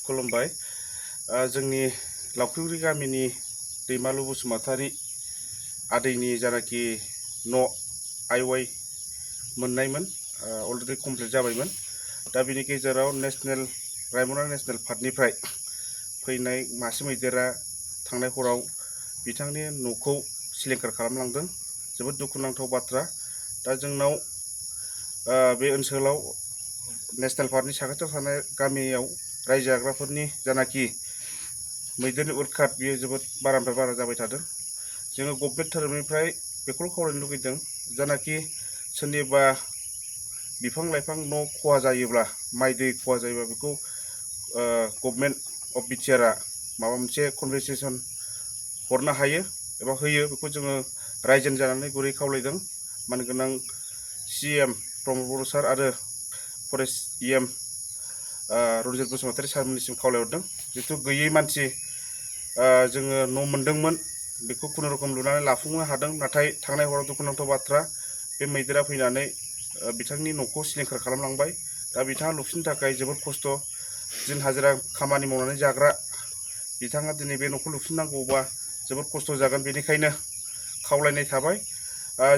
खुलुमबाय। जोंनि लावख्रिगुरि गामिनि दैमालु बसुमतारी आदैनि जानाखि न' आइवाइ मोननायमोन, अलरेडि कमप्लिट जाबायमोन। दा बिनि गेजेराव रायमना नेशनेल पार्कनिफ्राय फैनाय मासे मैदेरा थांनाय हराव बिथांनि न'खौ सिलिंखार खालामलांदों। जोबोद दुखुनांथाव बाथ्रा। दा जोंनाव बे ओनसोलाव नेशनेल पार्कनि साखाथियाव थानाय गामियाव रायजो जाग्राफोरनि जानाखि मैदेरनि उतखात बियो जोबोद बारानिफ्राय बारा जाबाय थादों। जोङो गभर्नमेन्ट धोरोमनिफ्राय बेखौल' खावलायनो लुगैदों, जानाखि सोरनिबा बिफां लाइफां न' खहा जायोब्ला, माइ दै खहा जायोब्ला बेखौ गभर्नमेन्ट अफ बिटिआरआ माबा मोनसे कम्पेनसेसन हरनो हायो एबा होयो, बेखौ जोङो रायजोनि जानानै गुरै खावलायदों। मानगोनां CM प्रमद बर' सार आरो फरेस्ट EM रनजित बसुमतारी सारमोननिसिम खावलायहरदों। जिहेतु गैयै मानसि जोङो न' मोनदोंमोन, बेखौ खुनुरुखुम लुनानै लाफुंनो हादों। नाथाय थांनाय हराव दुखुनांथाव बाथ्रा, बे मैदेरा फैनानै बिथांनि न'खौ सिलिंखार खालामलांबाय। दा बिथाङा लुफिननो थाखाय जोबोद खस्थ', दिन हाजिरा खामानि मावनानै जाग्रा बिथाङा दिनै बे न'खौ लुफिननांगौबा जोबोद खस्थ' जागोन। बेनिखायनो खावलायनाय थाबाय।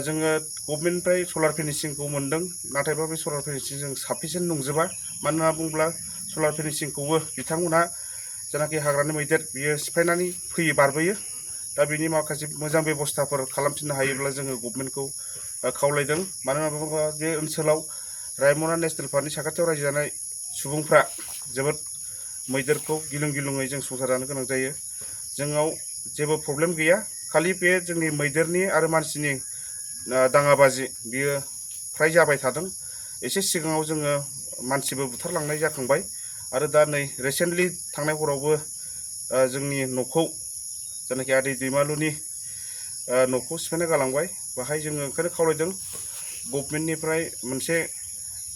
जोङो गभर्नमेन्टनिफ्राय सलार फिनिशिंखौ मोन्दों, नाथायबा बे सलार फिनिशिं जों साफिसियेन्ट नंजोबा। मानो होनना बुङोब्ला सलार फिनिशिंखौबो बिथांमोनहा जानाखि हाग्रानि मैदेर बियो सिफायनानै फैयो, बारबोयो। दा बिनि माखासे मोजां बेबस्थाफोर खालामफिननो हायोब्ला जोङो गभर्नमेन्टखौ खावलायदों। मानो होनना बुङोब्ला बे ओनसोलाव रायमना नेशनेल पार्कनि साखाथियाव रायजो जानाय सुबुंफ्रा जोबोद मैदेरखौ गिलुं गिलुङै जों संसार जानो गोनां जायो। जोंनाव जेबो प्रब्लेम गैया, खालि बे जोंनि मैदेरनि आरो मानसिनि दाङाबाजि बियो फ्राय जाबाय थादों। एसे सिगाङाव जोङो मानसिबो बुथारलांनाय जाखांबाय, आरो दा नै रिसेन्टलि थांनाय हरावबो जोंनि न'खौ जायनाखि आदै दैमालुनि न'खौ सिफायना गालांबाय। बाहाय जोङो ओंखायनो खावलायदों गभर्नमेन्टनिफ्राय मोनसे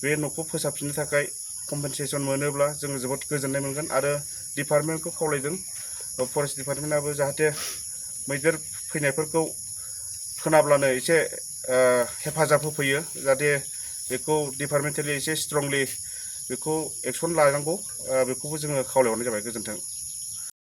बे न'खौ फोसाबफिननो थाखाय कम्पेनसेसन मोनोब्ला जोङो जोबोद गोजोननाय मोनगोन। आरो डिपार्टमेन्टखौ खावलायदों, फरेस्ट डिपार्टमेन्टआबो जाहाथे मैदेर फैनायफोरखौ खोनाब्लानो एसे हेफाजाब होफैयो, जाहाथे बेखौ डिपार्टमेन्टेलि एसे स्ट्रंलि बेखौ एक्सन लानांगौ, बेखौबो जोङो खावलायहरनाय जाबाय। गोजोन्थों।